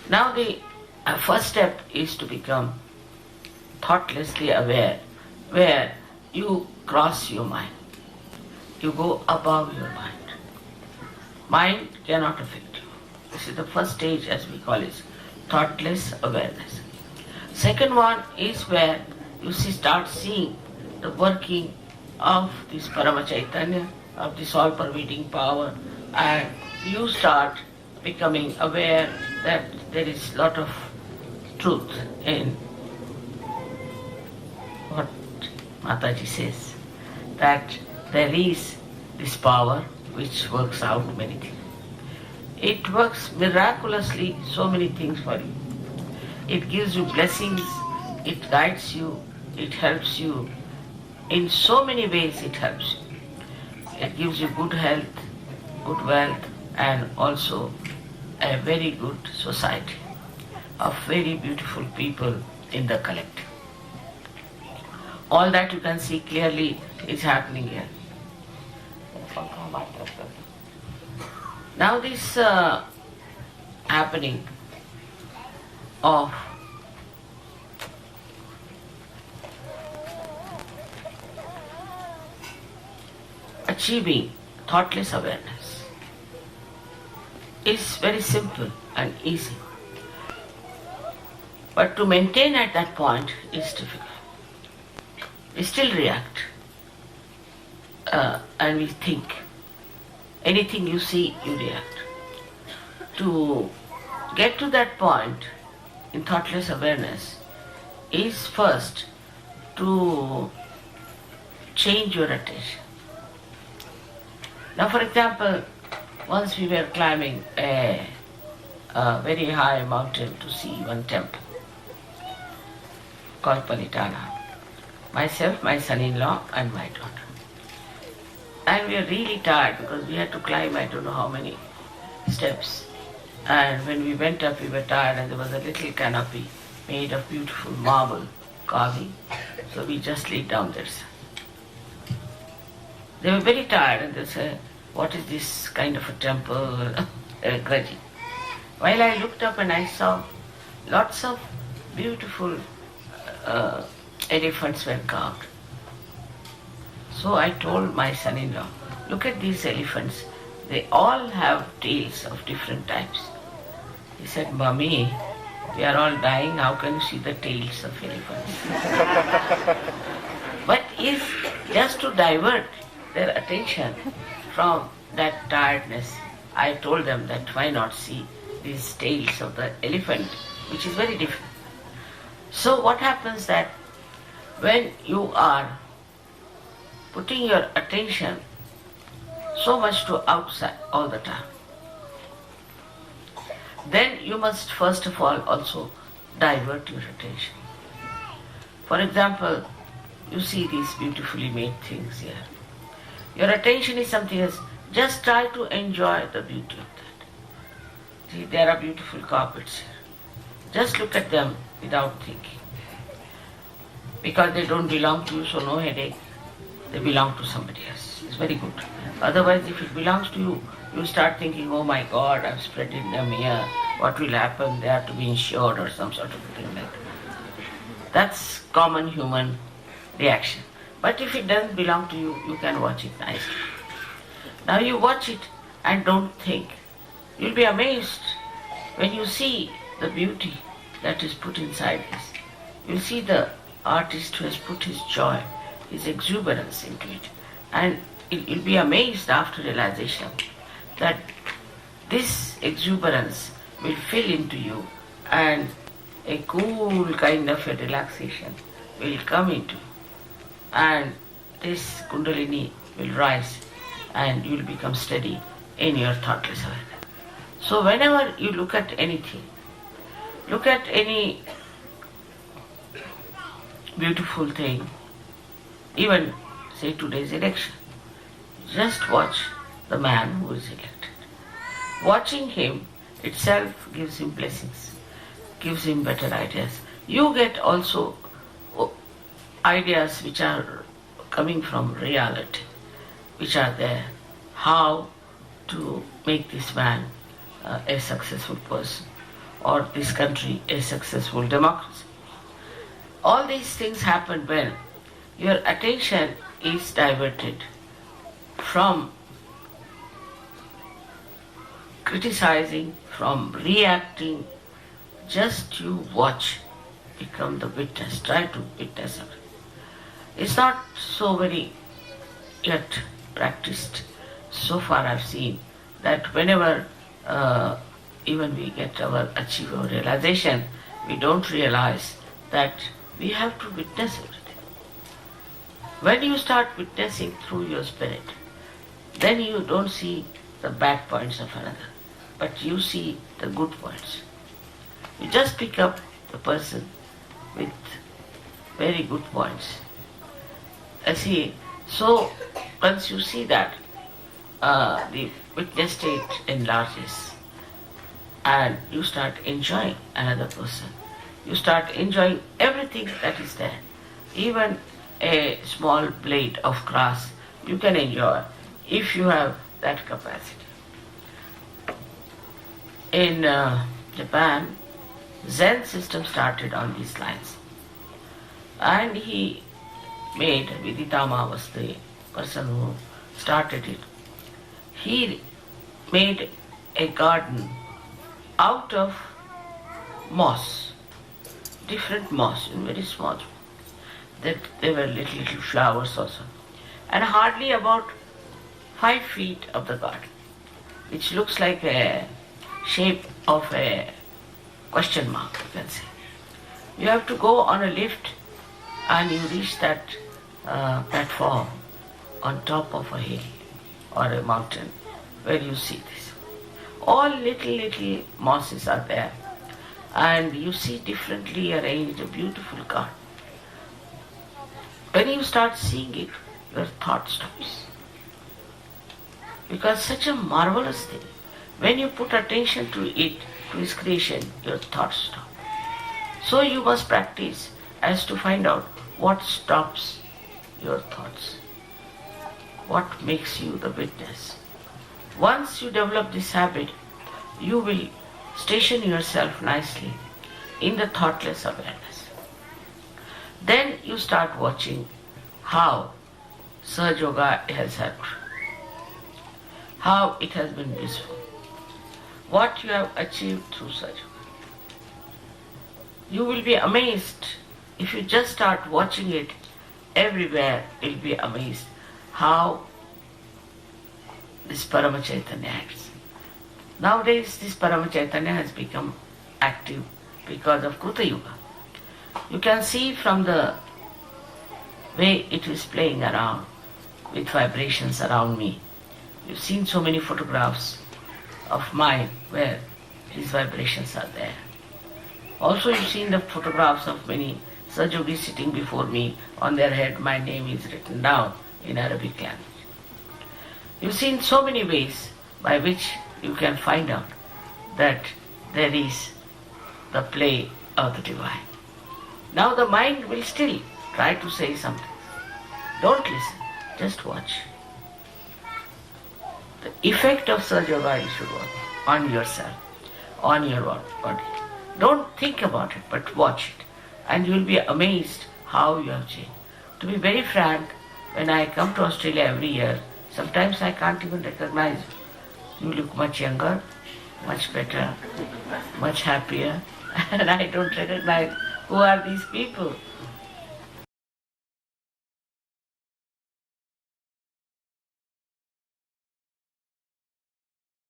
Now the first step is to become thoughtlessly aware, where you cross your mind. You go above your mind. Mind cannot affect you. This is the first stage, as we call it, thoughtless awareness. Second one is where you start seeing the working of this Parama Chaitanya, of this all-pervading power, and you start becoming aware that there is a lot of truth in what Mataji says, that there is this power which works out many things. It works miraculously so many things for you. It gives you blessings, it guides you, it helps you. In so many ways it helps you. It gives you good health, good wealth, and also a very good society of very beautiful people in the collective. All that you can see clearly is happening here. Now this happening of achieving thoughtless awareness is very simple and easy. But to maintain at that point is difficult. We still react and we think. Anything you see, you react. To get to that point in thoughtless awareness is first to change your attention. Now, for example, once we were climbing a very high mountain to see one temple called Palitana. Myself, my son-in-law, and my daughter. And we were really tired because we had to climb I don't know how many steps. And when we went up, we were tired, and there was a little canopy made of beautiful marble carving. So we just laid down there. They were very tired, and they said, "What is this kind of a temple?" They were grudging. While I looked up and I saw lots of beautiful elephants were carved. So I told my son-in-law, "Look at these elephants. They all have tails of different types." He said, "Mummy, we are all dying. How can you see the tails of elephants?" But if just to divert their attention from that tiredness, I told them that why not see these tails of the elephant, which is very different. So what happens that when you are putting your attention so much to outside all the time, then you must first of all also divert your attention. For example, you see these beautifully made things here. Your attention is something else. Just try to enjoy the beauty of that. See, there are beautiful carpets here. Just look at them without thinking. Because they don't belong to you, so no headache. They belong to somebody else. It's very good. Otherwise, if it belongs to you, you start thinking, "Oh my God, I've spreading them here. What will happen? They have to be insured," or some sort of thing like that. That's common human reaction. But if it doesn't belong to you, you can watch it nicely. Now you watch it and don't think. You'll be amazed when you see the beauty that is put inside this. You'll see the artist who has put his joy, his exuberance into it. And you'll be amazed after realization that this exuberance will fill into you and a cool kind of a relaxation will come into you. And this Kundalini will rise and you will become steady in your thoughtless awareness. So whenever you look at anything, look at any beautiful thing, even say today's election, just watch the man who is elected. Watching him itself gives him blessings, gives him better ideas. You get also ideas which are coming from reality, which are there. How to make this man a successful person, or this country a successful democracy. All these things happen when your attention is diverted from criticizing, from reacting. Just you watch, become the witness, try to witness it. It's not so very yet practiced. So far I've seen that whenever even we achieve our realization, we don't realize that we have to witness everything. When you start witnessing through your spirit, then you don't see the bad points of another, but you see the good points. You just pick up the person with very good points. See, so once you see that, the witness state enlarges and you start enjoying another person. You start enjoying everything that is there. Even a small blade of grass you can enjoy if you have that capacity. In Japan, Zen system started on these lines. And he made, Viditama was the person who started it. He made a garden out of moss, different moss in very small. That there were little flowers also. And hardly about 5 feet of the garden, which looks like a shape of a question mark, you can say. You have to go on a lift and you reach that platform on top of a hill or a mountain where you see this. All little mosses are there and you see differently arranged a beautiful garden. When you start seeing it, your thought stops. Because such a marvelous thing, when you put attention to it, to its creation, your thoughts stop. So you must practice as to find out what stops your thoughts, what makes you the witness. Once you develop this habit, you will station yourself nicely in the thoughtless awareness. Then you start watching how Sahaja Yoga has helped, how it has been blissful, what you have achieved through Sahaja Yoga. You will be amazed if you just start watching it everywhere. You'll be amazed how this Parama Chaitanya acts. Nowadays this Parama Chaitanya has become active because of Kruta Yuga. You can see from the way it is playing around with vibrations around me. You've seen so many photographs of mine where these vibrations are there. Also you've seen the photographs of many Sajogis sitting before me. On their head my name is written down in Arabic language. You've seen so many ways by which you can find out that there is the play of the divine. Now the mind will still try to say something. Don't listen, just watch. The effect of Sahaja Yoga you should watch on yourself, on your body. Don't think about it, but watch it. And you will be amazed how you have changed. To be very frank, when I come to Australia every year, sometimes I can't even recognize you. You look much younger, much better, much happier, and I don't recognize who are these people